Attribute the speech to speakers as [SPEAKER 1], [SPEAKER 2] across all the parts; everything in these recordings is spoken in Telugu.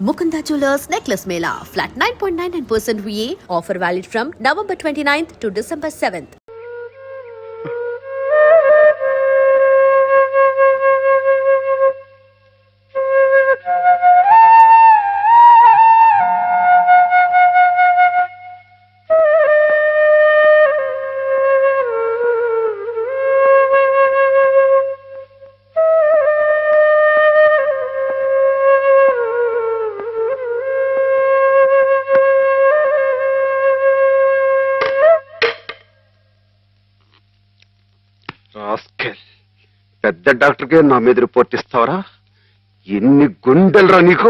[SPEAKER 1] Mukunda Jewelers Necklace Mela, flat 9.99% VA, offer valid from November 29th to December 7th.
[SPEAKER 2] పెద్ద డాక్టర్కే నా మీద రిపోర్ట్ ఇస్తావరా? ఎన్ని గుండెలరా నీకు?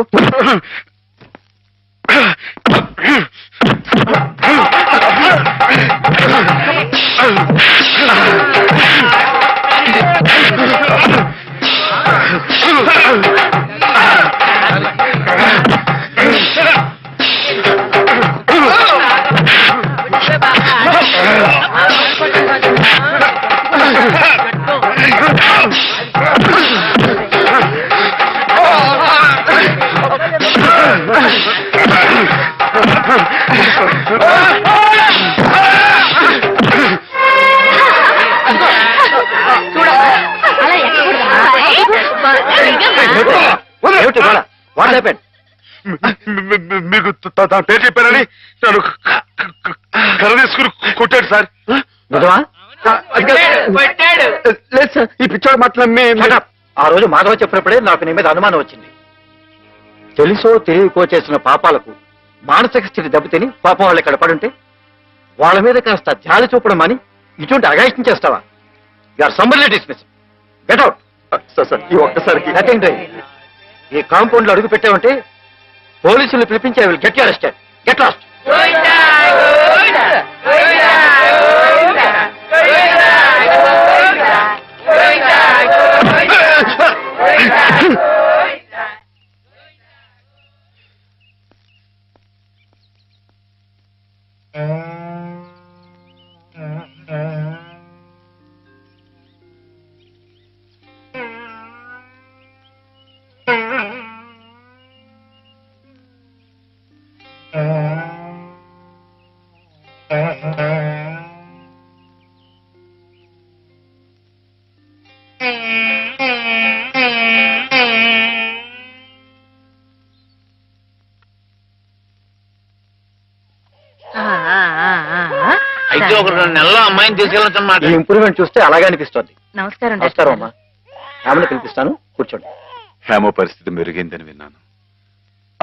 [SPEAKER 2] మీకు తన పేరు చెప్పారని నన్ను కర్ర తీసుకుని కొట్టాడు సార్. లేదు సార్, ఈ పిచ్చోడు మాటలు
[SPEAKER 3] ఆ రోజు మాధవ చెప్పినప్పుడే నాకు నీ మీద అనుమానం వచ్చింది. తెలుసో తెలియకో చేసిన పాపాలకు మానసిక స్థితి దెబ్బతిని పాపం వాళ్ళు ఇక్కడ పడుంటే వాళ్ళ మీద కాస్త జాలి చూపడం అని ఇటువంటి అగాయిత్యం చేస్తావా? You are summarily dismiss. Get out.
[SPEAKER 2] Sir ఈ ఒక్కసారికి
[SPEAKER 3] ఈ కాంపౌండ్ లో అడుగు పెట్టామంటే పోలీసులు పిలిపించి I will get you arrested. Get lost.
[SPEAKER 4] అయితే ఒక 2 నెలల్లో అమ్మాయిని తీసుకెళ్ళొచ్చన్నమాట.
[SPEAKER 3] ఈ ఇంప్రూవ్మెంట్ చూస్తే అలాగే అనిపిస్తోంది.
[SPEAKER 5] నమస్కారం.
[SPEAKER 3] నమస్కారం అమ్మా. ఆమెను పిలిపిస్తాను, కూర్చోండి.
[SPEAKER 2] హేమ పరిస్థితి మెరుగైందని విన్నాను.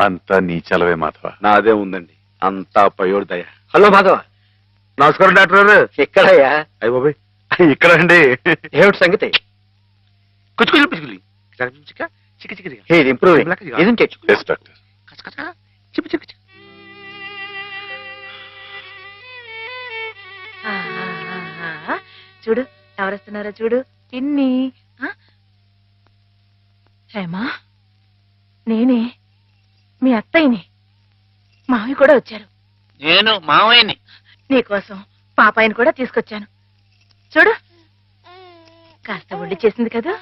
[SPEAKER 2] అంతా నీ చలవే మాధవ. నాదే ఉందండి, అంతా పయోడు దయ.
[SPEAKER 3] హలో మాధవ.
[SPEAKER 2] నమస్కారం డాక్టర్ గారు.
[SPEAKER 3] ఎక్కడయ్యా?
[SPEAKER 2] అయ్య బాబాయ్, ఇక్కడ అండి.
[SPEAKER 3] ఏమిటి సంగతి? ఇది ఇంప్రూవ్
[SPEAKER 2] డాక్టర్.
[SPEAKER 5] చూడు ఎవరొస్తున్నారో చూడు. పిన్ని. హేమా, నేనే మీ అత్తయ్యని. మావి కూడా వచ్చారు.
[SPEAKER 4] నేను మావయ్యని.
[SPEAKER 5] నీకోసం పాపాయిని కూడా తీసుకొచ్చాను. చూడు, కాస్త ఒళ్ళు చేసింది కదా.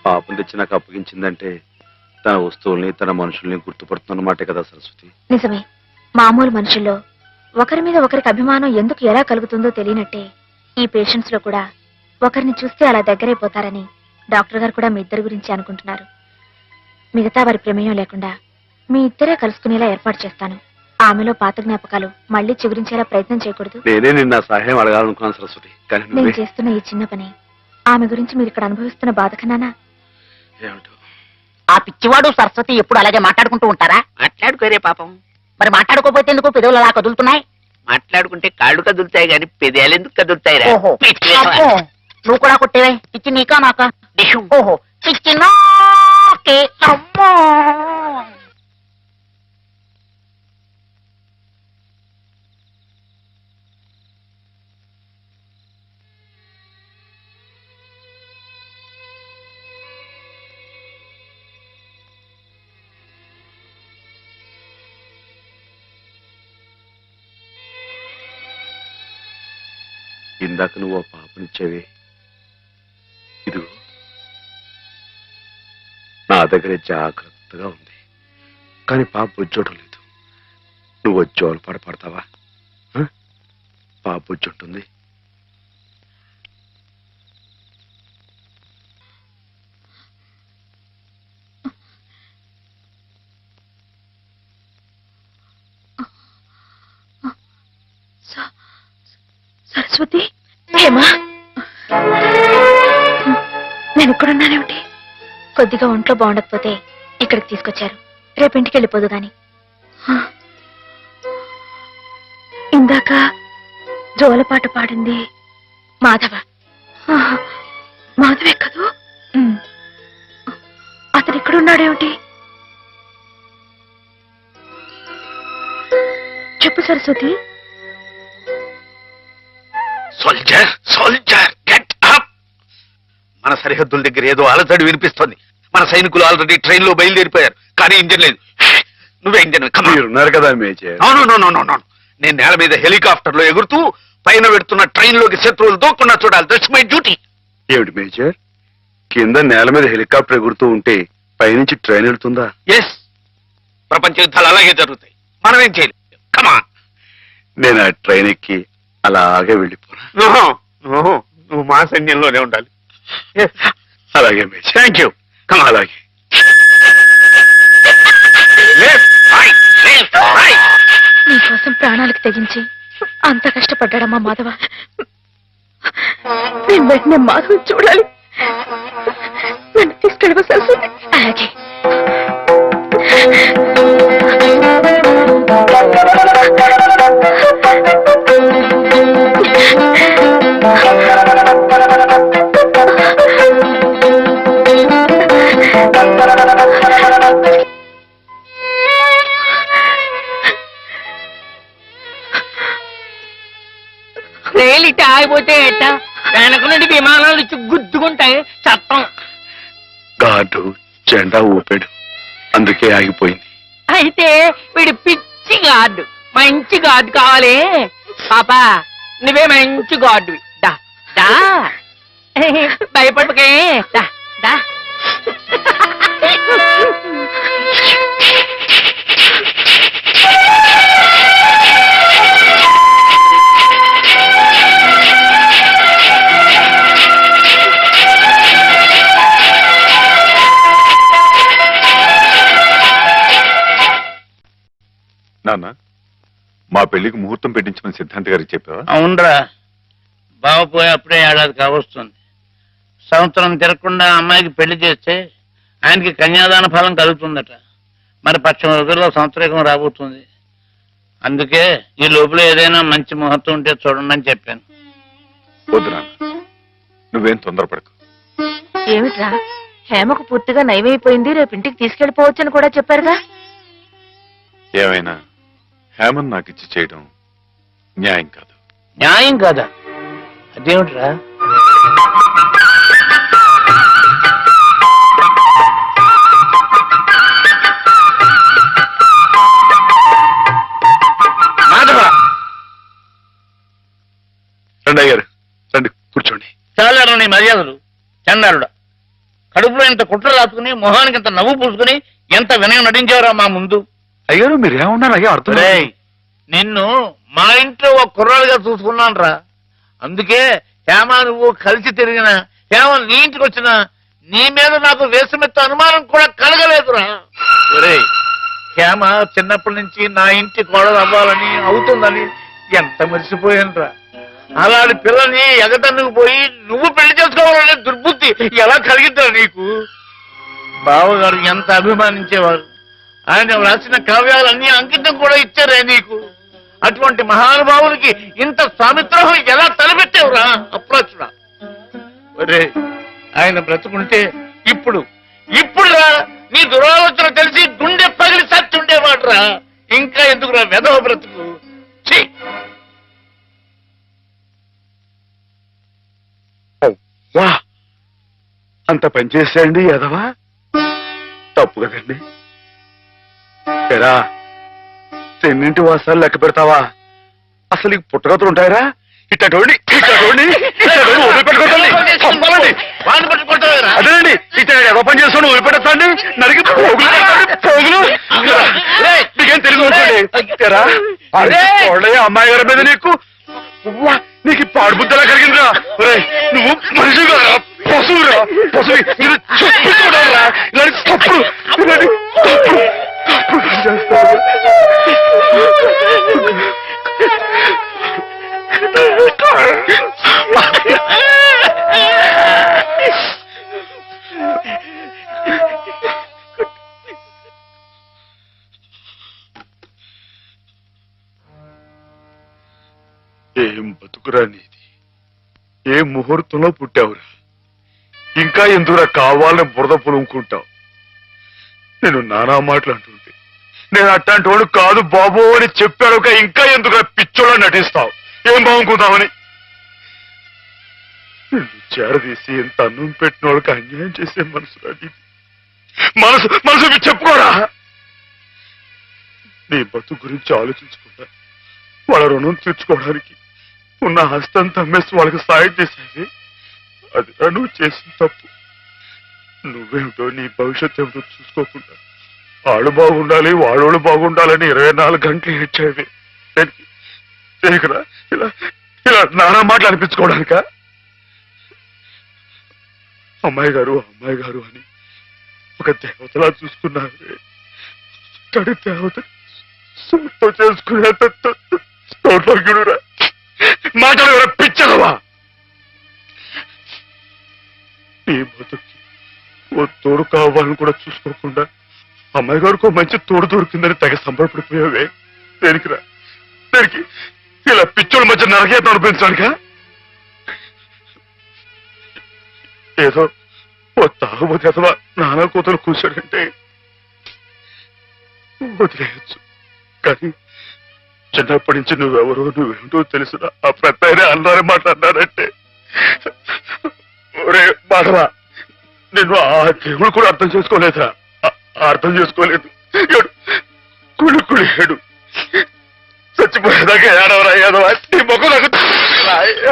[SPEAKER 2] పాపం తెచ్చి నాకు అప్పగించిందంటే తన వస్తువుల్ని తన మనుషుల్ని గుర్తుపడుతున్నమాటే కదా సరస్వతి.
[SPEAKER 6] నిజమే. మామూలు మనుషుల్లో ఒకరి మీద ఒకరికి అభిమానం ఎందుకు ఎలా కలుగుతుందో తెలియనట్టే ఈ పేషెంట్స్ లో కూడా ఒకరిని చూస్తే అలా దగ్గరైపోతారని డాక్టర్ గారు కూడా మీ ఇద్దరి గురించి అనుకుంటున్నారు. మిగతా వారి ప్రమేయం లేకుండా మీ ఇద్దరే కలుసుకునేలా ఏర్పాటు చేస్తాను. ఆమెలో పాత జ్ఞాపకాలు మళ్ళీ చిగురించేలా ప్రయత్నం చేయకూడదు.
[SPEAKER 2] నేనే నిన్న సహాయం అడగాలనుకున్నాను సరస్వతి.
[SPEAKER 6] నేను చేస్తున్న ఈ చిన్న పని ఆమె గురించి మీరు ఇక్కడ అనుభవిస్తున్న బాధ కన్నానా?
[SPEAKER 2] ఏమిటో
[SPEAKER 7] ఆ పిచ్చివాడు సరస్వతి ఎప్పుడు అలాగే మాట్లాడుకుంటూ ఉంటారా?
[SPEAKER 4] మాట్లాడుకోరే పాపం.
[SPEAKER 7] మరి మాట్లాడుకోపోతే ఎందుకు పెదవులు అలా కదులుతున్నాయి?
[SPEAKER 4] మాట్లాడుకుంటే కాళ్ళు కదులుతాయి గాని పెదాలు ఎందుకు కదులుతాయిరా?
[SPEAKER 7] ఓహో
[SPEAKER 4] పిచ్చి
[SPEAKER 7] అబ్బో, నువ్వు కూడా కొట్టేవే. పిచ్చి నీకా నాకా? ఓహో పిచ్చి నాకే. అమ్మో
[SPEAKER 2] ఇందాక నువ్వు ఆ పాపనిచ్చావే, ఇదిగో నా దగ్గరే జాగ్రత్తగా ఉంది. కానీ పాప బొజ్జోటం లేదు. నువ్వు జోలు పడతావా? పాప బొజ్జుంటుంది.
[SPEAKER 5] సరస్వతి హేమా,
[SPEAKER 6] నేను ఇక్కడున్నానేమిటి? కొద్దిగా ఒంట్లో బాగుండకపోతే ఇక్కడికి తీసుకొచ్చారు. రేపు ఇంటికి వెళ్ళిపోదు గాని. ఇందాక జోలపాట పాడింది మాధవ. మాధవే కదూ? అతను ఇక్కడున్నాడేమిటి? చెప్పు Saraswati.
[SPEAKER 4] Soldier soldier get up. మన సరిహద్దుల దగ్గర ఏదో అలజడి వినిపిస్తోంది. మన సైనికులు ఆల్రెడీ ట్రైన్ లో బయలుదేరిపోయారు, కానీ ఇంజన్ లేదు. నువ్వే ఇంజన్.
[SPEAKER 2] మీరున్నారు కదా మేజర్.
[SPEAKER 4] నేను నేల మీద హెలికాప్టర్ లో ఎగురుతూ పైన పెడుతున్న ట్రైన్ లోకి శత్రువులు దూకుండా చూడాలి. That's my duty.
[SPEAKER 2] ఏమిటి మేజర్, కింద నేల మీద హెలికాప్టర్ ఎగురుతూ ఉంటే పైనుంచి ట్రైన్ వెళ్తుందా?
[SPEAKER 4] ఎస్, ప్రపంచ యుద్ధాలు అలాగే జరుగుతాయి. మనం ఏం చేయలేదు. కమాన్.
[SPEAKER 2] నేను ఆ ట్రైన్ ఎక్కి అలాగే వెళ్ళిపోనా?
[SPEAKER 4] నువ్వు మా సైన్యంలోనే ఉండాలి.
[SPEAKER 2] అలాగే మేజర్.
[SPEAKER 4] Thank you.
[SPEAKER 2] అలాగే.
[SPEAKER 6] నీకోసం ప్రాణాలకు తెగించి అంత కష్టపడ్డాడమ్మా మాధవ.
[SPEAKER 5] నేను వెంటనే మాధవ్ చూడాలి. నన్ను తీసుకెళ్ళవ సరస్వతి?
[SPEAKER 6] అలాగే.
[SPEAKER 7] రైలు ఇట్ట ఆగిపోతే ఎట్ట? వెనక నుండి విమానాలు వచ్చి గుద్దుకుంటాయి. చట్టం.
[SPEAKER 2] గార్డు జెండా ఊపాడు, అందుకే ఆగిపోయింది.
[SPEAKER 7] అయితే వీడు పిచ్చి గార్డు. మంచి గార్డు కావాలి. పాపా నువ్వే మంచి గార్డువి. దా దా, భయపడకే. దా దా.
[SPEAKER 2] నాన్న, మా పెళ్లికి ముహూర్తం పెట్టించమని సిద్ధాంత్ గారికి చెప్పావా?
[SPEAKER 4] అవునరా, బావ పోయి అప్పుడే ఏడాది కావస్తుంది. సంవత్సరం తిరగకుండా అమ్మాయికి పెళ్లి చేస్తే ఆయనకి కన్యాదాన ఫలం కలుగుతుందట. మరి పక్షం రోజుల్లో సంవత్సరం రాబోతుంది. అందుకే ఈ లోపల ఏదైనా మంచి ముహూర్తం ఉంటే చూడండి అని చెప్పాను.
[SPEAKER 2] వద్దు నాన్న, నువ్వేం తొందరపడకు.
[SPEAKER 5] ఏమిట్రా, హేమకు పూర్తిగా నయమైపోయింది, రేపు ఇంటికి తీసుకెళ్లిపోవచ్చని కూడా చెప్పారుగా.
[SPEAKER 2] ఏమైనా హేమన్ నాకు ఇచ్చి చేయడం న్యాయం కాదు.
[SPEAKER 4] న్యాయం కాదా? అదేమిట్రా? మాధవ,
[SPEAKER 2] రండి అయ్యారు, రండి కూర్చోండి.
[SPEAKER 4] చాలా నీ మర్యాదలు. చండాలుడా, కడుపులో ఇంత కుట్ర రాసుకుని మొహానికి ఇంత నవ్వు పూసుకుని ఎంత వినయం నటించావురా మా ముందు.
[SPEAKER 2] అయ్యారు మీరేమన్నారు? అయ్యో అర్థం.
[SPEAKER 4] నిన్ను మా ఇంట్లో ఒక కుర్రాలుగా చూసుకున్నాను రా. అందుకే హేమ నువ్వు కలిసి తిరిగిన, హేమ నీ ఇంటికి వచ్చినా నీ మీద నాకు వేసమెత్త అనుమానం కూడా కలగలేదురా. ఒరేయ్, హేమ చిన్నప్పటి నుంచి నా ఇంటి కోడలు అవ్వాలని అవుతుందని ఎంత మర్చిపోయాను రా. అలాంటి పిల్లని ఎగటన్నుకు పోయి నువ్వు పెళ్లి చేసుకోవాలనే దుర్బుద్ధి ఎలా కలిగిందిరా నీకు? బావగారు ఎంత అభిమానించేవారు. ఆయన రాసిన కావ్యాలన్నీ అంకితం కూడా ఇచ్చారే నీకు. అటువంటి మహానుభావులకి ఇంత స్వామిత్రోహం ఎలా తలపెట్టావురా అప్రాచుడా? ఒరే, ఆయన బ్రతుకుంటే ఇప్పుడు నీ దురాలోచన తెలిసి గుండె పగిలి సత్తుండేవాడురా. ఇంకా ఎందుకురా వెధవ బ్రతుకు? ఛీ!
[SPEAKER 2] వా అంత పనిచేసేయండి ఎదవా, తప్పు కదండి. ఎరా తెన్నింటి వాసాలు లెక్క పెడతావా? అసలు ఈ పుట్టగతులు ఉంటాయరా? ఇట్టండి
[SPEAKER 4] వాడిని పట్టుకుంటావేరా?
[SPEAKER 2] అదేనండి, ఇట్ట ఎవ పని చేసుకుని వదిలిపెట్టండి, నరికి పోగులు నీకేం తెలుగు అమ్మాయి గారి మీద నీకు పాడుబుద్ధలా కలిగిందిరా. నువ్వు మనిషి కదా, పశువురా, పశువు. చెప్పుకోరా ఇలాంటి తప్పుడు చేస్తారు. ఏం బతుకురా నీది, ఏ ముహూర్తంలో పుట్టావురా? ఇంకా ఎందుకురా కావాలని బురద పులుముకుంటావు? నేను నానా మాటలు అంటుంటే నేను అట్లాంటి వాడు కాదు బాబు అని చెప్పాడు. ఇంకా ఎందుకురా పిచ్చోళ్ళ నటిస్తావు? ఏం బాగుంకుందామని నిన్ను చేరదీసి ఎంత అన్నం పెట్టిన వాళ్ళకి అన్యాయం చేసే మనసురా నీది. మనసు చెప్పుకోరా. నీ బతుకు గురించి ఆలోచించుకుంటా వాళ్ళ రుణం తీర్చుకోవడానికి ఉన్న హస్తం అమ్మేసి వాళ్ళకి సాయం చేసేది. అది నువ్వు చేసిన తప్పు. నువ్వేమిటో నీ భవిష్యత్తు ఏమిటో చూసుకోకుండా వాడు బాగుండాలి వాడోళ్ళు బాగుండాలని 24 గంటలు ఏడ్చేవి. ఇలా ఇలా నానా మాటలు అనిపించుకోవడానిక? అమ్మాయి గారు అని ఒక దేవతలా చూసుకున్నారు. తడి దేవత సొంతం చేసుకునే రా మాటలు ఎవరో పిచ్చలవా? ఈ బతుకి ఓ తోడు కావాలని కూడా చూసుకోకుండా అమ్మాయి గారికి మంచి తోడు దొరికిందని తెగ సంబరపడిపోయావే. దేనికిరా? దేనికి? ఇలా పిచ్చోళ్ళ మధ్య నరకేతం అనిపించడానిక? ఏదో ఓ తాగుబోతే అథవా నానా కూతురు కూర్చోడంటే వదిలేయచ్చు, కానీ చిన్నప్పటి నుంచి నువ్వెవరో నువ్వేమిటో తెలిసిన ఆ పెద్ద అన్నారే మాట్లాడినారంటే ఒరే మాధవా, నేను ఆ దేవుడు కూడా అర్థం చేసుకోలేదురా. అర్థం చేసుకోలేదు. కుళి ఏడు చచ్చిపోయేదాకా ఏడవరా ఏదవా? నీ మొక్క నాకు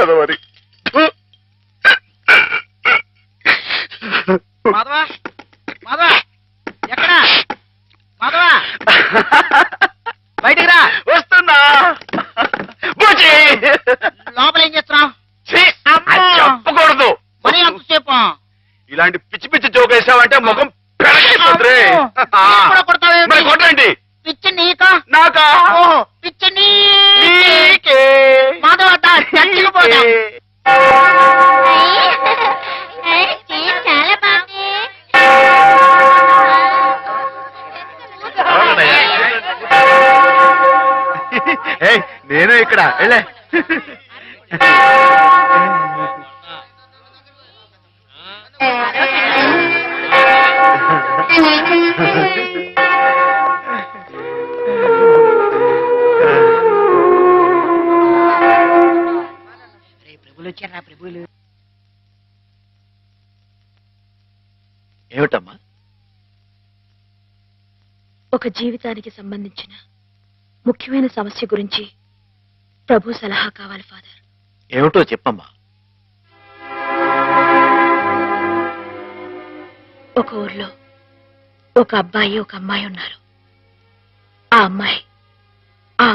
[SPEAKER 2] ఏదవరి.
[SPEAKER 7] బయటికి రా.
[SPEAKER 3] వస్తున్నా.
[SPEAKER 7] లోపల ఏం చేస్తున్నావు?
[SPEAKER 3] చెప్పకూడదు.
[SPEAKER 7] మరి అంతసేపు
[SPEAKER 3] ఇలాంటి పిచ్చి పిచ్చి జోక్ వేసావంటే ముఖం పెరగైపోతుంది. మరి కొట్టండి.
[SPEAKER 7] పిచ్చి నీకా
[SPEAKER 3] నాకా?
[SPEAKER 7] పిచ్చి
[SPEAKER 3] నీకే.
[SPEAKER 7] మాధవ చచ్చిపోతా.
[SPEAKER 6] చాలా బాగుంది.
[SPEAKER 3] నేను ఇక్కడ వెళ్ళే.
[SPEAKER 7] ప్రభులు వచ్చారా? ప్రభులు
[SPEAKER 3] ఏమిటమ్మా?
[SPEAKER 6] ఒక జీవితానికి సంబంధించిన ముఖ్యమైన సమస్య గురించి ప్రభు సలహా కావాలి ఫాదర్.
[SPEAKER 3] ఏమిటో చెప్పమ్మా.
[SPEAKER 6] ఒక ఊర్లో ఒక అబ్బాయి ఒక అమ్మాయి ఉన్నారు. ఆ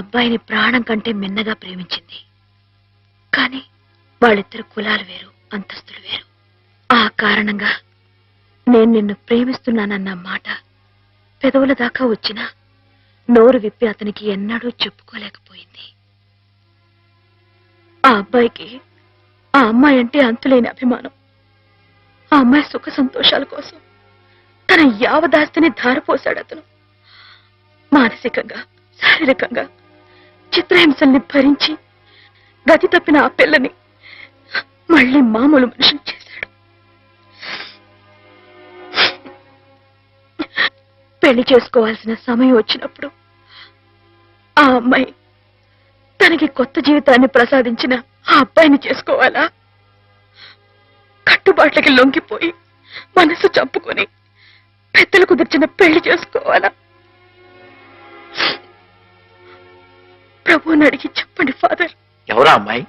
[SPEAKER 6] అబ్బాయిని ప్రాణం కంటే మిన్నగా ప్రేమించింది. కానీ వాళ్ళిద్దరు కులాలు వేరు, అంతస్తులు వేరు. ఆ కారణంగా నేను నిన్ను ప్రేమిస్తున్నానన్న మాట పెదవుల దాకా వచ్చినా నోరు విప్పి అతనికి ఎన్నడూ చెప్పుకోలేకపోయింది. ఆ అబ్బాయికి ఆ అమ్మాయి అంటే అంతులేని అభిమానం. ఆ అమ్మాయి సుఖ సంతోషాల కోసం
[SPEAKER 8] తన యావదాస్తిని ధారపోశాడు అతను. మానసికంగా శారీరకంగా చిత్రహింసల్ని భరించి గతి తప్పిన ఆ పిల్లని మళ్ళీ మామూలు మనిషిని చేశాడు. పెళ్లి చేసుకోవాల్సిన సమయం వచ్చినప్పుడు ఆ అమ్మాయి తనకి కొత్త జీవితాన్ని ప్రసాదించిన ఆ అబ్బాయిని చేసుకోవాలా? కట్టుబాట్లకి లొంగిపోయి మనసు చంపుకొని పెద్దలు కుదిర్చిన పెళ్లి చేసుకోవాలా? ప్రభువుని అడిగి చెప్పండి ఫాదర్.
[SPEAKER 3] ఎవరా అమ్మాయి?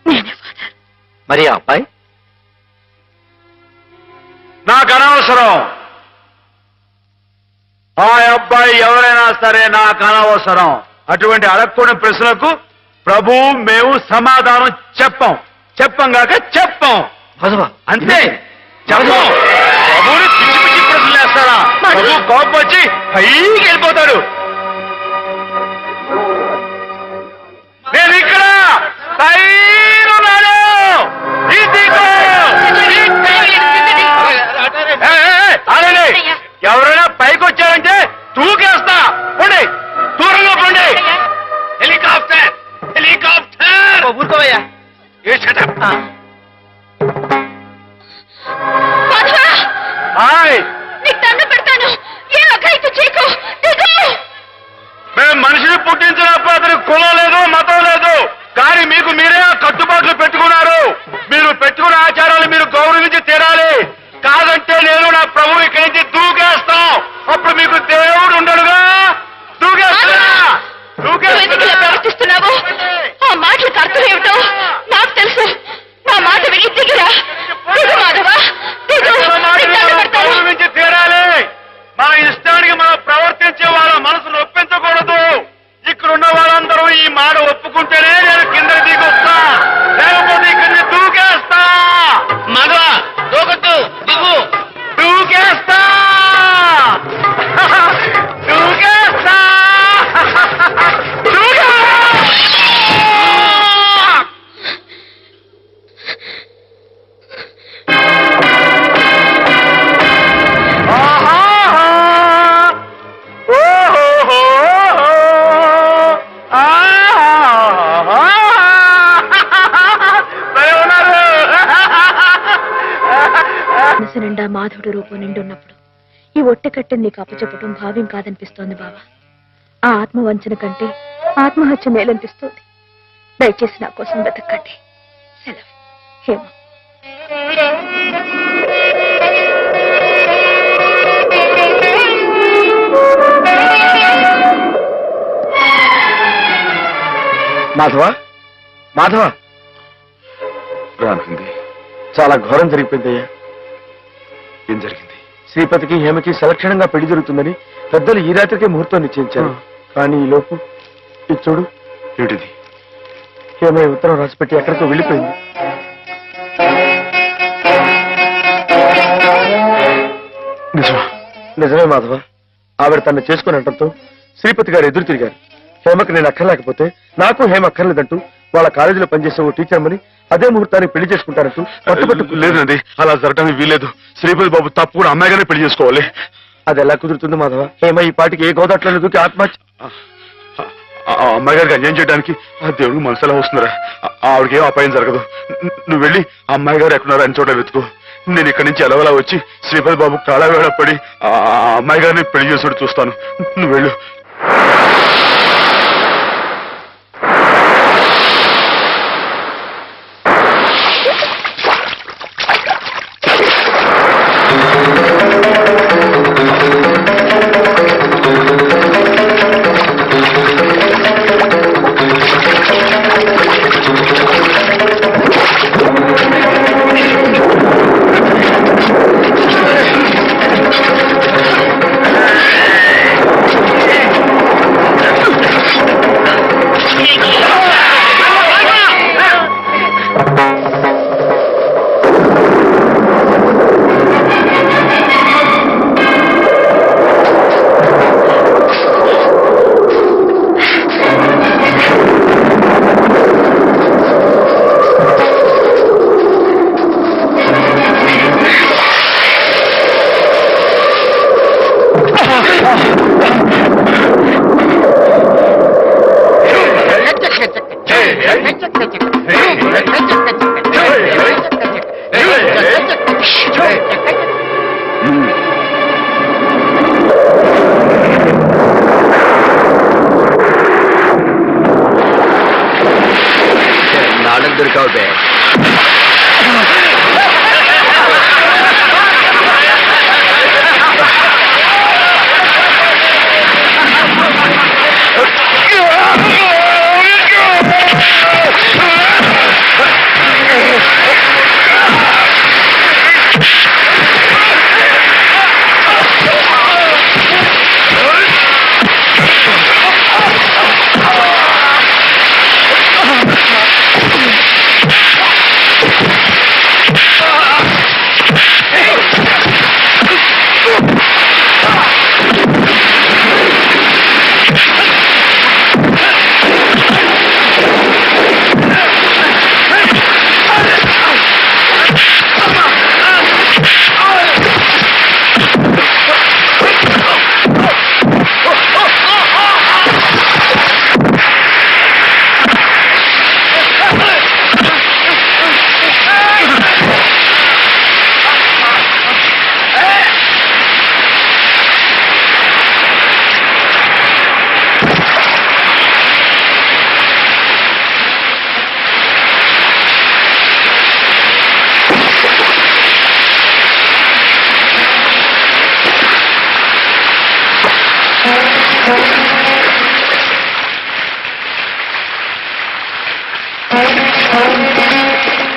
[SPEAKER 8] నేనే ఫాదర్.
[SPEAKER 3] మరి ఆ అబ్బాయి?
[SPEAKER 2] నాకు అనవసరం. ఆ అబ్బాయి ఎవరైనా సరే నాకు అనవసరం. అటువంటి అడగకూడని ప్రశ్నలకు ప్రభు మేము సమాధానం చెప్పంగాక చెప్పం. అంతే చెప్పం. ప్రభుని పిచ్చి పిచ్చి ప్రశ్నలు వేస్తారా? ప్రభు కోపం వచ్చి పైకి వెళ్ళిపోతాడు. నేను ఇక్కడ పైనున్నాను. ఎవరైనా పైకి వచ్చారంటే దూకేస్తా. పోండి, దూరంగా పోండి. Helicopter helicopter.
[SPEAKER 3] ఊరుకోవయ్యా.
[SPEAKER 2] మేము మనిషిని పుట్టించినప్పుడు అతనికి కులం లేదు, మతం లేదు. కానీ మీకు మీరే కట్టుబాట్లు పెట్టుకున్నారు. మీరు పెట్టుకున్న ఆచారాలు మీరు గౌరవించి తీరాలి. కాదంటే నేను నా ప్రభు ఇక్కడి నుంచి దూకేస్తాం. అప్పుడు మీకు దేవుడు ఉండడుగా.
[SPEAKER 8] ప్రవర్తిస్తున్నావు. ఆ మాటలకు అర్థం ఏమిటో నాకు తెలుసు. నా మాట విని దిగిరా.
[SPEAKER 2] గౌరవించి తీరాలి. మన ఇష్టానికి మనం ప్రవర్తించే వాళ్ళ మనసు నొప్పించకూడదు. ఇక్కడున్న వాళ్ళందరూ ఈ మాట ఒప్పుకుంటేనే నేను కింద దిగొస్తా. లేకపోతే ఇక్కడిని దూకేస్తా.
[SPEAKER 4] మగ దూకొద్దు, దిగు.
[SPEAKER 2] దూకేస్తా. దూకేస్తా.
[SPEAKER 8] మనసు నిండా మాధవుడి రూపం నిండి ఉన్నప్పుడు ఈ ఒట్టె కట్టెని నీకు అప్పచెప్పటం భావ్యం కాదనిపిస్తోంది బావా. ఆ ఆత్మవంచన కంటే ఆత్మహత్య మేలనిపిస్తోంది. దయచేసి నా కోసం వెతకండి. సెలవు. హేమ.
[SPEAKER 3] మాధవ
[SPEAKER 2] రానుంది.
[SPEAKER 3] చాలా ఘోరం జరిగిపోయిందయ్యా.
[SPEAKER 2] ఏం జరిగింది?
[SPEAKER 3] శ్రీపతికి హేమకి సలక్షణంగా పెళ్లి జరుగుతుందని పెద్దలు ఈ రాత్రికే ముహూర్తం నిశ్చయించారు. కానీ ఈ లోపు ఇది చూడు.
[SPEAKER 2] ఏంటిది?
[SPEAKER 3] హేమ ఉత్తరం రాసిపెట్టి ఎక్కడికో వెళ్ళిపోయింది. నిజమే మాధవ. ఆవిడ తను చేసుకుని అంటంతో శ్రీపతి గారు ఎదురు తిరిగారు. హేమకి నేను అక్కర్లేకపోతే నాకు హేమ అక్కర్లేదంటూ వాళ్ళ కాలేజీలో పనిచేసే ఓ టీచర్మని అదే ముహూర్తానికి పెళ్లి చేసుకుంటారంటూ పట్టుబట్టు.
[SPEAKER 2] లేదండి, అలా జరగడానికి వీలేదు. శ్రీపతి బాబు తప్పు కూడా అమ్మాయిగానే పెళ్లి చేసుకోవాలి.
[SPEAKER 3] అది ఎలా కుదురుతుంది మాధవ? హేమ ఈ పాటికి ఏ గోదాట్లో దూకి ఆత్మహత్య.
[SPEAKER 2] ఆ అమ్మాయి గారికి అన్యాయం చేయడానికి ఆ దేవుడికి మనసులా వస్తున్నారా? ఆవిడకి ఏం అపాయం జరగదు. నువ్వు వెళ్ళి ఆ అమ్మాయి గారు ఎక్కడున్నారా అని చోట వెతుకు. నేను ఇక్కడి నుంచి ఎలవలా వచ్చి శ్రీపతి బాబు కాళవేళ పడి ఆ అమ్మాయి గారిని పెళ్లి చేసుడు చూస్తాను. నువ్వు వెళ్ళు.
[SPEAKER 3] దొరికావు బే.